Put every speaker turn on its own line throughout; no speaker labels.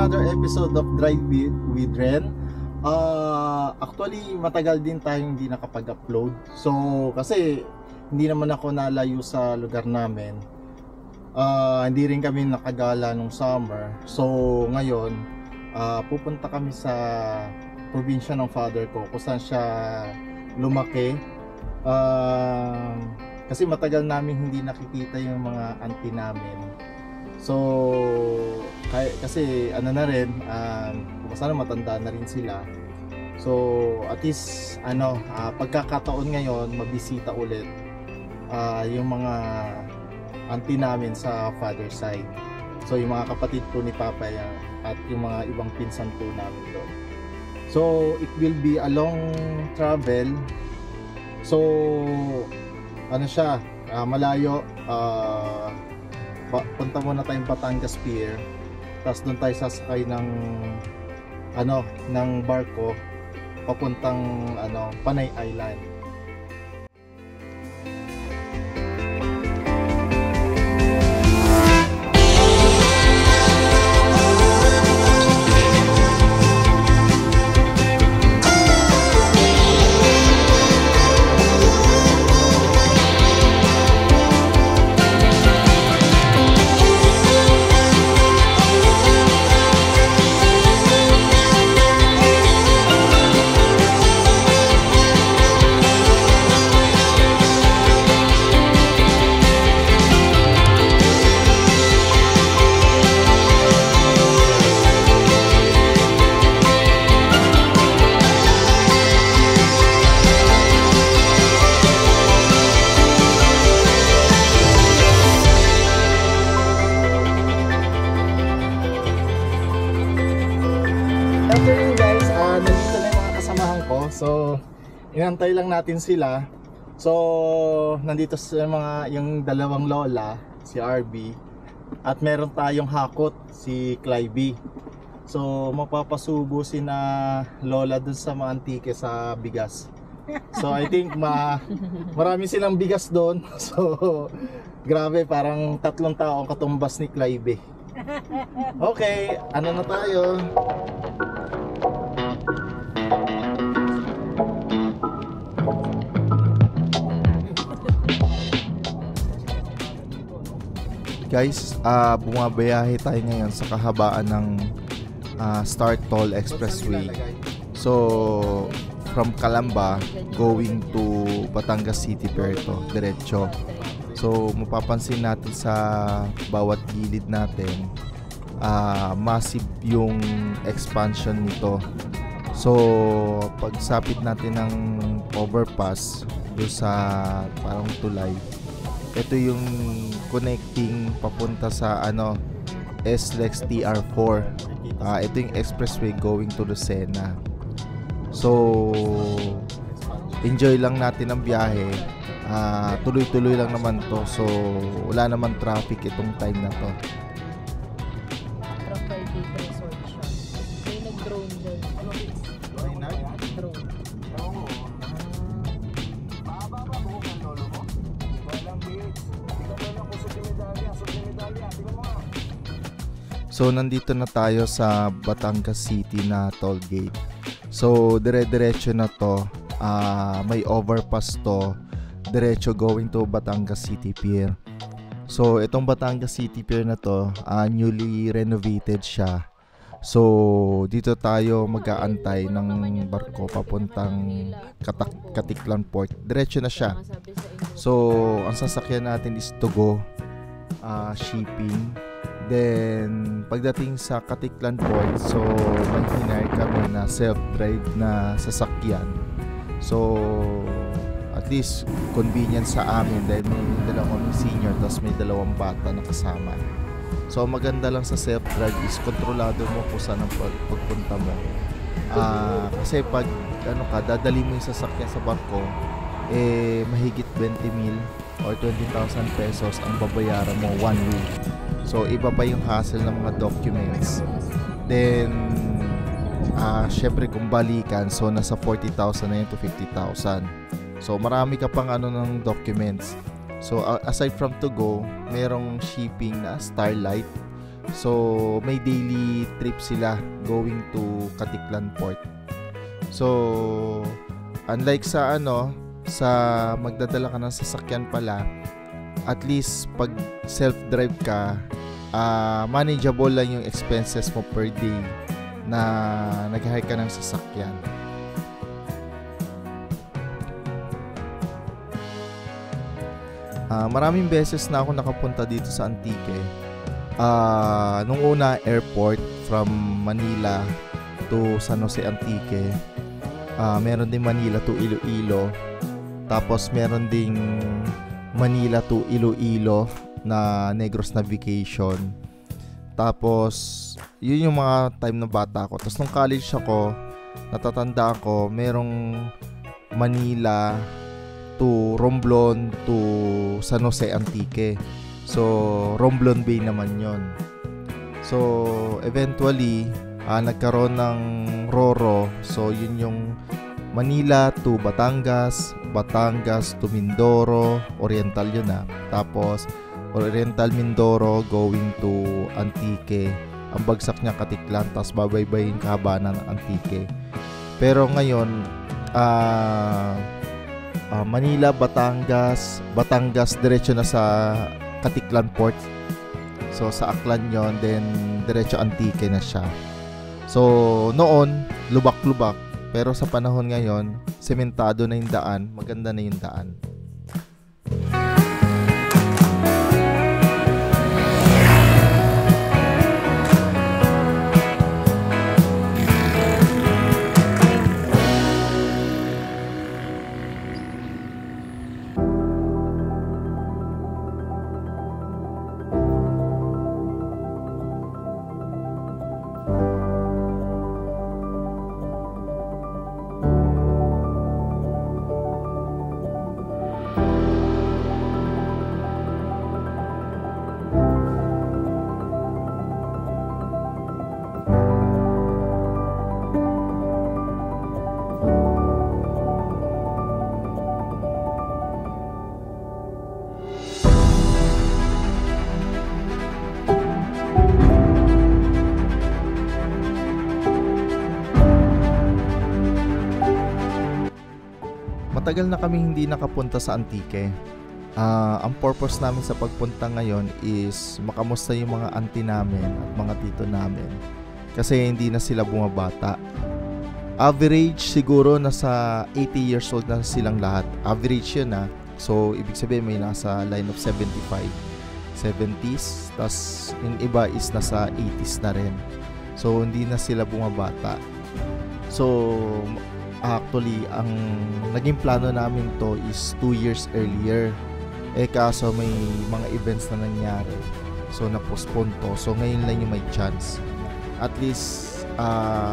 another episode of Drive with Ren. Actually, matagal din tayong hindi nakapag-upload. So, kasi hindi naman ako nalayo sa lugar namin. Hindi rin kami nakagala nung summer. So, ngayon, pupunta kami sa probinsya ng father ko kung saan siya lumaki. Kasi matagal namin hindi nakikita yung mga auntie namin. So, kasi ano na rin, sana matanda na rin sila. So, at least pagkakataon ngayon mabisita ulit yung mga auntie namin sa father side. So, yung mga kapatid ko ni Papa at yung mga ibang pinsan po namin doon. So, it will be a long travel. So, malayo. Punta muna tayong Batangas Pier, tapos doon tayo sasakay ng barko papuntang Panay Island. Afternoon guys, nandito na yung mga kasamahan ko. So, inantay lang natin sila. So, nandito yung dalawang lola, si RB, at meron tayong hakot, si Clyby. So, mapapasubo si na lola dun sa mga antike sa bigas. So, I think marami silang bigas doon. So, grabe, parang 3 taong katumbas ni Clyby. Okay, ano na tayo? Guys, bumabiyahe tayo ngayon sa kahabaan ng Star Toll Expressway. So, from Calamba going to Batangas City Pier ito, diretso. So, mapapansin natin sa bawat gilid natin, massive yung expansion nito. So, pagsapit natin ng overpass doon sa parang tulay, ito yung connecting papunta sa SLEX TR4. Ito yung expressway going to Lucena. So, enjoy lang natin ang biyahe. Tuloy-tuloy lang naman to. So, wala naman traffic itong time na to. So, nandito na tayo sa Batangas City na toll gate. So, dire-diretso na to. May overpass to. Diretso going to Batangas City Pier. So, itong Batangas City Pier na to, newly renovated siya. So, dito tayo mag-aantay ng barko papuntang Katiklan Port. Diretso na siya. So, ang sasakyan natin is Togo shipping. Then, pagdating sa Katiklan Port, so may hinire kami na self-drive na sasakyan. So, at least convenient sa amin dahil may dalawang senior tapos may dalawang bata na kasama. So, maganda lang sa self-drive is kontrolado mo kung saan ang pagpunta mo. Kasi pag dadali mo yung sasakyan sa barko, mahigit 20 mil or 20,000 pesos ang babayaran mo one way. So, iba pa yung hassle ng mga documents. Then, syempre kung balikan, so nasa 40,000 na yun to 50,000. So, marami ka pang ng documents. So, aside from Togo, merong shipping na Starlight. So may daily trip sila going to Katiklan Port. So unlike sa sa magdadala ka ng sasakyan pala, at least pag self-drive ka, manageable lang yung expenses mo per day na nag-hire ka ng sasakyan. Maraming beses na ako nakapunta dito sa Antique. Nung una, airport from Manila to San Jose Antique. Meron din Manila to Iloilo. Tapos meron ding Manila to Iloilo na Negros Navigation. Tapos yun yung mga time na bata ko. Tapos nung college ako, natatanda ko, merong Manila to Romblon to San Jose Antique. So Romblon Bay naman yon. So eventually nagkaroon ng Roro. So yun yung Manila to Batangas, Batangas to Mindoro, Oriental yun Tapos Oriental Mindoro going to Antique. Ang bagsak niya Katiklan, tapos babaybayin kahabanan ng Antique. Pero ngayon Manila, Batangas, diretso na sa Katiklan Port. So sa Aklan yon, then diretso Antique na siya. So noon lubak-lubak, pero sa panahon ngayon sementado na yung daan, maganda na yung daan. Matagal na kami hindi nakapunta sa Antique. Ang purpose namin sa pagpunta ngayon is makamusta yung mga auntie namin at mga tito namin. Kasi hindi na sila bumabata. Average siguro nasa 80 years old na silang lahat. Average yun So ibig sabihin may nasa line of 75, 70s. Tas yung iba is nasa 80s na rin. So hindi na sila bumabata. So actually, ang naging plano namin to is 2 years earlier. Kaso may mga events na nangyari. So na-postpone to. So ngayon lang yung may chance. At least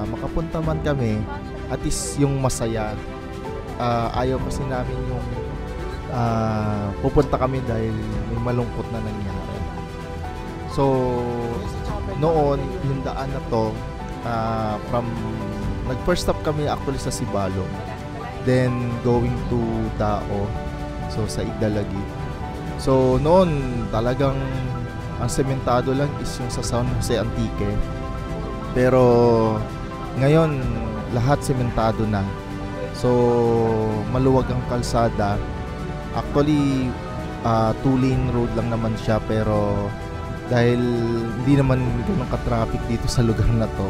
makapunta man kami, at least yung masaya. Ayaw kasi namin yung pupunta kami dahil may malungkot na nangyari. So noon, yung daan na to nag-first stop kami actually sa Sibalom. Then going to Dao. So sa Igdalagi. So noon talagang ang sementado lang is yung sa San Jose Antique. Pero ngayon lahat sementado na. So maluwag ang kalsada. Actually 2-lane road lang naman siya, pero dahil hindi naman ganun ka-traffic dito sa lugar na to,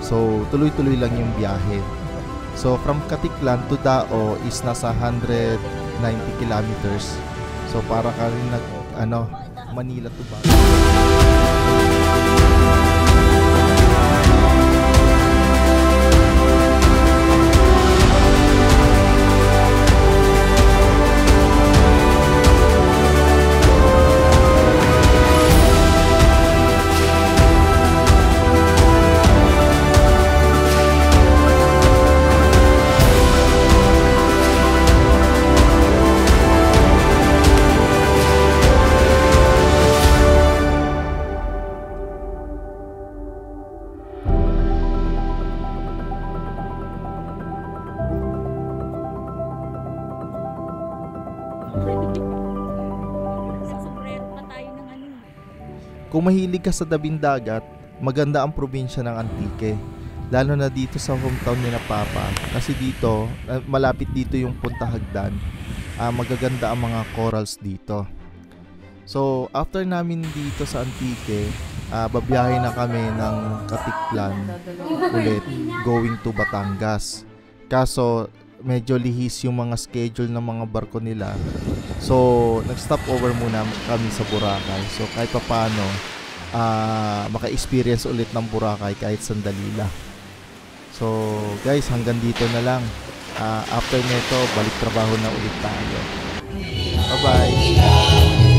so tuloy-tuloy lang yung biyahe. So from Katiklan to Dao is nasa 190 kilometers. So para ka rin Manila to Baguio. Kung mahilig ka sa tabing dagat, maganda ang probinsya ng Antique. Lalo na dito sa hometown ni na Papa. Kasi dito, malapit dito yung Punta Hagdan. Magaganda ang mga corals dito. So, after namin dito sa Antique, babiyahe na kami ng Katiklan ulit going to Batangas. Kaso, medyo lihis yung mga schedule ng mga barko nila. So, nag-stop over muna kami sa Boracay. So, kahit pa paano, maka-experience ulit ng Boracay kahit sandali lang. So, guys, hanggang dito na lang. After nito, balik trabaho na ulit tayo. Bye-bye!